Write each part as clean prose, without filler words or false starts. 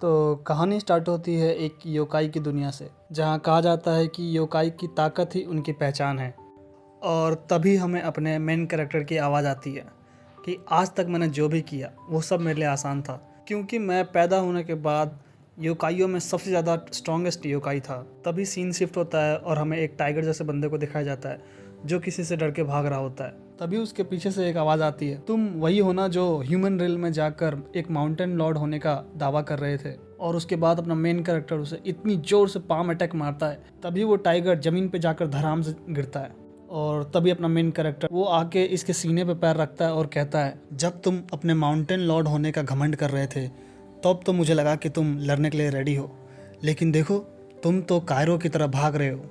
तो कहानी स्टार्ट होती है एक योकाई की दुनिया से, जहाँ कहा जाता है कि योकाई की ताकत ही उनकी पहचान है। और तभी हमें अपने मेन कैरेक्टर की आवाज़ आती है कि आज तक मैंने जो भी किया वो सब मेरे लिए आसान था, क्योंकि मैं पैदा होने के बाद योकाइयों में सबसे ज़्यादा स्ट्रॉन्गेस्ट योकाई था। तभी सीन शिफ्ट होता है और हमें एक टाइगर जैसे बंदे को दिखाया जाता है जो किसी से डर के भाग रहा होता है। तभी उसके पीछे से एक आवाज़ आती है, तुम वही हो ना जो ह्यूमन रिल में जाकर एक माउंटेन लॉर्ड होने का दावा कर रहे थे। और उसके बाद अपना मेन कैरेक्टर उसे इतनी जोर से पाम अटैक मारता है, तभी वो टाइगर जमीन पे जाकर धड़ाम से गिरता है। और तभी अपना मेन कैरेक्टर वो आके इसके सीने पे पैर रखता है और कहता है, जब तुम अपने माउंटेन लॉर्ड होने का घमंड कर रहे थे तब तो मुझे लगा कि तुम लड़ने के लिए रेडी हो, लेकिन देखो तुम तो कायरो की तरह भाग रहे हो।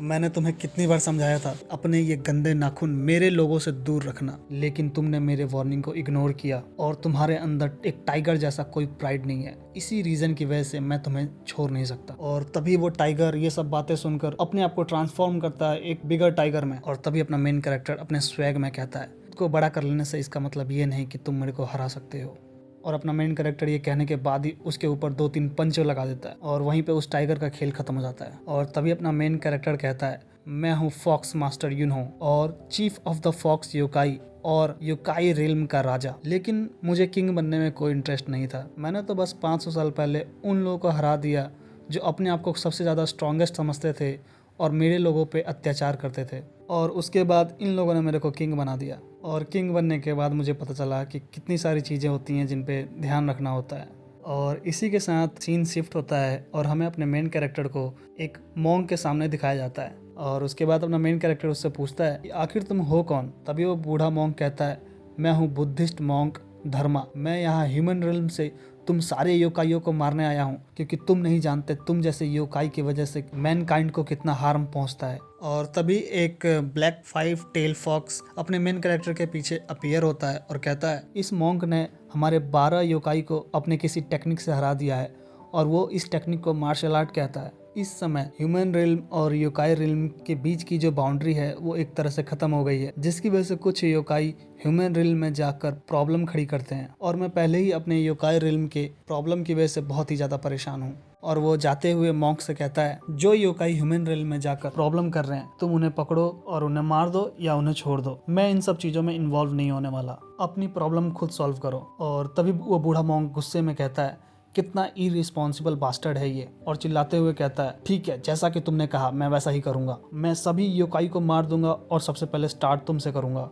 मैंने तुम्हें कितनी बार समझाया था अपने ये गंदे नाखून मेरे लोगों से दूर रखना, लेकिन तुमने मेरे वार्निंग को इग्नोर किया। और तुम्हारे अंदर एक टाइगर जैसा कोई प्राइड नहीं है, इसी रीजन की वजह से मैं तुम्हें छोड़ नहीं सकता। और तभी वो टाइगर ये सब बातें सुनकर अपने आप को ट्रांसफॉर्म करता है एक बिगर टाइगर में। और तभी अपना मेन कैरेक्टर अपने स्वैग में कहता है, खुद को बड़ा कर लेने से इसका मतलब ये नहीं कि तुम मेरे को हरा सकते हो। और अपना मेन कैरेक्टर ये कहने के बाद ही उसके ऊपर 2-3 पंच लगा देता है और वहीं पे उस टाइगर का खेल खत्म हो जाता है। और तभी अपना मेन कैरेक्टर कहता है, मैं हूँ फॉक्स मास्टर यूनहो और chief of the fox yokai और योकाई रिल्म का राजा, लेकिन मुझे किंग बनने में कोई इंटरेस्ट नहीं था। मैंने तो बस 500 साल पहले उन लोगों को हरा दिया जो अपने आप को सबसे ज़्यादा स्ट्रॉन्गेस्ट समझते थे और मेरे लोगों पे अत्याचार करते थे। और उसके बाद इन लोगों ने मेरे को किंग बना दिया। और किंग बनने के बाद मुझे पता चला कि कितनी सारी चीज़ें होती हैं जिन पे ध्यान रखना होता है। और इसी के साथ सीन शिफ्ट होता है और हमें अपने मेन कैरेक्टर को एक मॉन्क के सामने दिखाया जाता है। और उसके बाद अपना मेन कैरेक्टर उससे पूछता है कि आखिर तुम हो कौन। तभी वो बूढ़ा मॉन्क कहता है, मैं हूँ बुद्धिस्ट मॉन्क धर्मा। मैं यहाँ ह्यूमन रिल्म से तुम सारे योकाइयों को मारने आया हूँ, क्योंकि तुम नहीं जानते तुम जैसे योकाई की वजह से मैनकाइंड को कितना हार्म पहुँचता है। और तभी एक ब्लैक 5 टेल फॉक्स अपने मेन कैरेक्टर के पीछे अपीयर होता है और कहता है, इस मॉन्क ने हमारे 12 योकाई को अपने किसी टेक्निक से हरा दिया है और वो इस टेक्निक को मार्शल आर्ट कहता है। इस समय ह्यूमन रिल्म और योकाई रिल्म के बीच की जो बाउंड्री है वो एक तरह से खत्म हो गई है, जिसकी वजह से कुछ योकाई ह्यूमन रिल्म में जाकर प्रॉब्लम खड़ी करते हैं। और मैं पहले ही अपने योकाई रिल्म के प्रॉब्लम की वजह से बहुत ही ज़्यादा परेशान हूँ। और वो जाते हुए मॉन्क से कहता है, जो योकाई ह्यूमन रिल्म में जाकर प्रॉब्लम कर रहे हैं तुम उन्हें पकड़ो और उन्हें मार दो या उन्हें छोड़ दो। मैं इन सब चीज़ों में इन्वॉल्व नहीं होने वाला, अपनी प्रॉब्लम खुद सॉल्व करो। और तभी वो बूढ़ा मॉन्क गुस्से में कहता है, कितना इररिस्पॉन्सिबल बास्टर्ड है ये। और चिल्लाते हुए कहता है, ठीक है, जैसा कि तुमने कहा मैं वैसा ही करूंगा। मैं सभी योकाई को मार दूंगा और सबसे पहले स्टार्ट तुमसे करूंगा।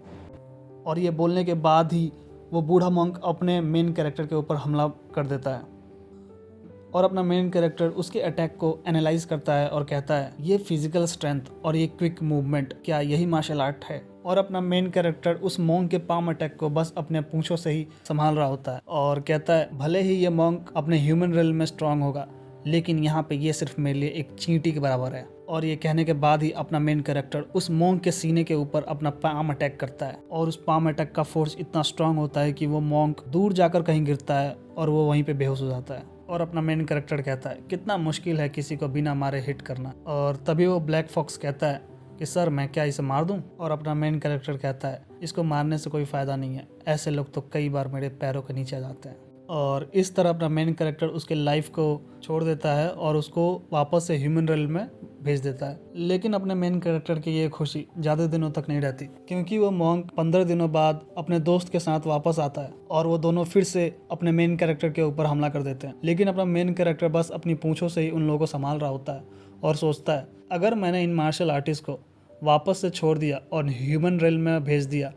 और ये बोलने के बाद ही वो बूढ़ा मॉन्क अपने मेन कैरेक्टर के ऊपर हमला कर देता है। और अपना मेन कैरेक्टर उसके अटैक को एनालाइज करता है और कहता है, ये फिजिकल स्ट्रेंथ और ये क्विक मूवमेंट, क्या यही मार्शल आर्ट है। और अपना मेन कैरेक्टर उस मॉन्क के पाम अटैक को बस अपने पूंछों से ही संभाल रहा होता है और कहता है, भले ही ये मॉन्क अपने ह्यूमन रिल्म में स्ट्रांग होगा, लेकिन यहाँ पे ये सिर्फ मेरे लिए एक चींटी के बराबर है। और ये कहने के बाद ही अपना मेन कैरेक्टर उस मॉन्क के सीने के ऊपर अपना पाम अटैक करता है। और उस पाम अटैक का फोर्स इतना स्ट्रांग होता है कि वो मॉन्क दूर जाकर कहीं गिरता है और वो वहीं पे बेहोश हो जाता है। और अपना मेन कैरेक्टर कहता है, कितना मुश्किल है किसी को बिना मारे हिट करना। और तभी वो ब्लैक फॉक्स कहता है कि सर मैं क्या इसे मार दूं। और अपना मेन कैरेक्टर कहता है, इसको मारने से कोई फ़ायदा नहीं है, ऐसे लोग तो कई बार मेरे पैरों के नीचे आ जाते हैं। और इस तरह अपना मेन कैरेक्टर उसके लाइफ को छोड़ देता है और उसको वापस से ह्यूमन रिल्म में भेज देता है। लेकिन अपने मेन कैरेक्टर की ये खुशी ज़्यादा दिनों तक नहीं रहती, क्योंकि वो मॉन्क 15 दिनों बाद अपने दोस्त के साथ वापस आता है और वो दोनों फिर से अपने मेन कैरेक्टर के ऊपर हमला कर देते हैं। लेकिन अपना मेन कैरेक्टर बस अपनी पूंछों से ही उन लोगों को संभाल रहा होता है और सोचता है, अगर मैंने इन मार्शल आर्टिस्ट को वापस से छोड़ दिया और ह्यूमन रिल्म में भेज दिया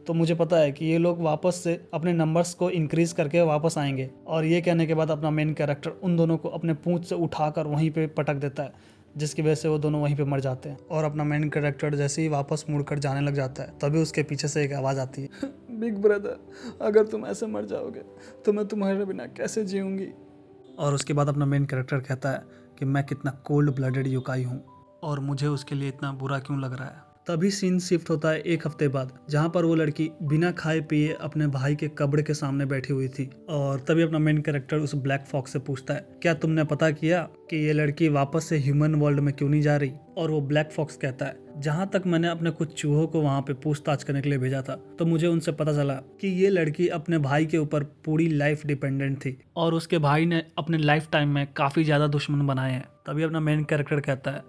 तो मुझे पता है कि ये लोग वापस से अपने नंबर्स को इंक्रीज करके वापस आएंगे। और ये कहने के बाद अपना मेन कैरेक्टर उन दोनों को अपने पूंछ से उठाकर वहीं पे पटक देता है, जिसकी वजह से वो दोनों वहीं पे मर जाते हैं। और अपना मेन कैरेक्टर जैसे ही वापस मुड़कर जाने लग जाता है, तभी उसके पीछे से एक आवाज़ आती है, बिग ब्रदर, अगर तुम ऐसे मर जाओगे तो मैं तुम्हारे बिना कैसे जीऊँगी। और उसके बाद अपना मेन कैरेक्टर कहता है कि मैं कितना कोल्ड ब्लडेड योकाई हूँ और मुझे उसके लिए इतना बुरा क्यों लग रहा है। तभी सीन शिफ्ट होता है एक हफ्ते बाद, जहाँ पर वो लड़की बिना खाए पिए अपने भाई के कब्र के सामने बैठी हुई थी। और तभी अपना मेन कैरेक्टर उस ब्लैक फॉक्स से पूछता है, क्या तुमने पता किया कि ये लड़की वापस से ह्यूमन वर्ल्ड में क्यों नहीं जा रही। और वो ब्लैक फॉक्स कहता है, जहाँ तक मैंने अपने कुछ चूहों को वहाँ पे पूछताछ करने के लिए भेजा था, तो मुझे उनसे पता चला कि ये लड़की अपने भाई के ऊपर पूरी लाइफ डिपेंडेंट थी और उसके भाई ने अपने लाइफ टाइम में काफ़ी ज़्यादा दुश्मन बनाए हैं। तभी अपना मेन कैरेक्टर कहता है,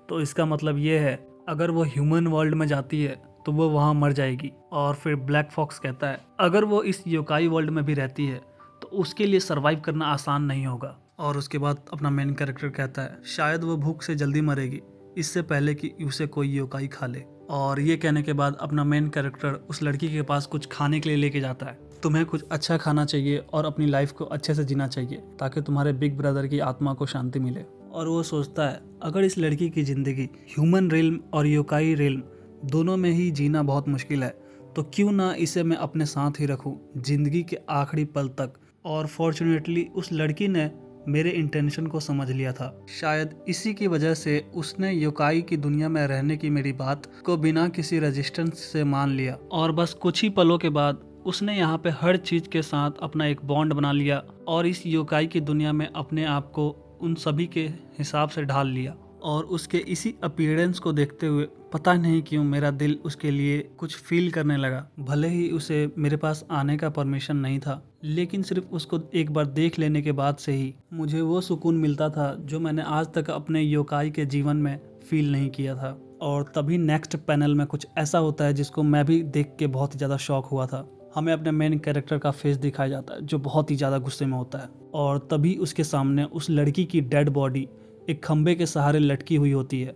तो इसका मतलब ये है अगर वो ह्यूमन वर्ल्ड में जाती है तो वो वहाँ मर जाएगी। और फिर ब्लैक फॉक्स कहता है अगर वो इस योकाई वर्ल्ड में भी रहती है तो उसके लिए सरवाइव करना आसान नहीं होगा। और उसके बाद अपना मेन कैरेक्टर कहता है शायद वो भूख से जल्दी मरेगी इससे पहले कि उसे कोई योकाई खा ले। और ये कहने के बाद अपना मेन कैरेक्टर उस लड़की के पास कुछ खाने के लिए लेके जाता है। तुम्हें कुछ अच्छा खाना चाहिए और अपनी लाइफ को अच्छे से जीना चाहिए ताकि तुम्हारे बिग ब्रदर की आत्मा को शांति मिले। और वो सोचता है अगर इस लड़की की ज़िंदगी ह्यूमन रिल्म और योकाई रिल्म दोनों में ही जीना बहुत मुश्किल है तो क्यों ना इसे मैं अपने साथ ही रखूं ज़िंदगी के आखिरी पल तक। और फॉर्चुनेटली उस लड़की ने मेरे इंटेंशन को समझ लिया था। शायद इसी की वजह से उसने योकाई की दुनिया में रहने की मेरी बात को बिना किसी रेजिस्टेंस से मान लिया और बस कुछ ही पलों के बाद उसने यहाँ पे हर चीज़ के साथ अपना एक बॉन्ड बना लिया और इस योकाई की दुनिया में अपने आप को उन सभी के हिसाब से ढाल लिया। और उसके इसी अपीयरेंस को देखते हुए पता नहीं क्यों मेरा दिल उसके लिए कुछ फील करने लगा। भले ही उसे मेरे पास आने का परमिशन नहीं था, लेकिन सिर्फ उसको एक बार देख लेने के बाद से ही मुझे वो सुकून मिलता था जो मैंने आज तक अपने योकाई के जीवन में फील नहीं किया था। और तभी नेक्स्ट पैनल में कुछ ऐसा होता है जिसको मैं भी देख के बहुत ही ज़्यादा शॉक हुआ था। हमें अपने मेन कैरेक्टर का फेस दिखाया जाता है जो बहुत ही ज़्यादा गुस्से में होता है और तभी उसके सामने उस लड़की की डेड बॉडी एक खंबे के सहारे लटकी हुई होती है